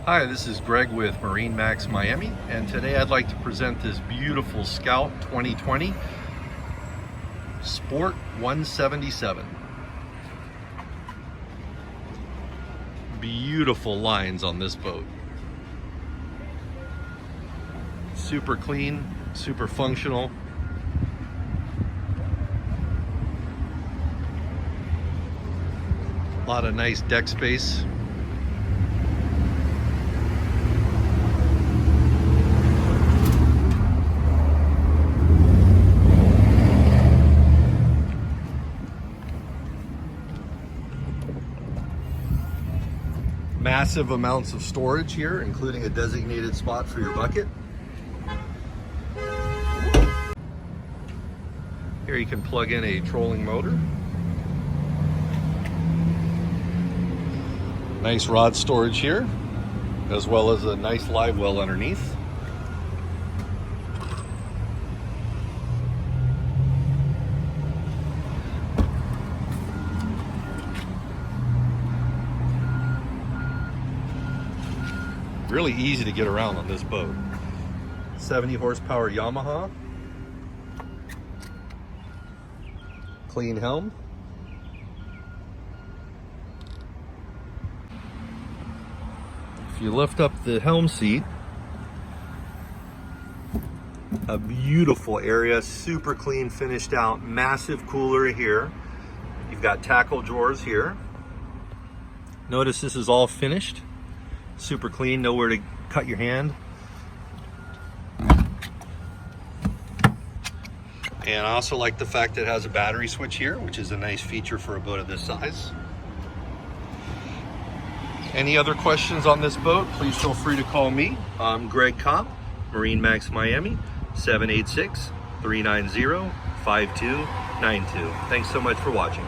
Hi, this is Greg with MarineMax Miami, and today I'd like to present this beautiful Scout 2020 Sport 177. Beautiful lines on this boat. Super clean, super functional. A lot of nice deck space. Massive amounts of storage here, including a designated spot for your bucket. Here you can plug in a trolling motor. Nice rod storage here, as well as a nice live well underneath. Really easy to get around on this boat. 70 horsepower Yamaha. Clean helm. If you lift up the helm seat, a beautiful area, super clean, finished out, massive cooler here. You've got tackle drawers here. Notice this is all finished. Super clean, nowhere to cut your hand. And I also like the fact that it has a battery switch here, which is a nice feature for a boat of this size. Any other questions on this boat, please feel free to call me. I'm Greg Kopp, MarineMax Miami, 786-390-5292. Thanks so much for watching.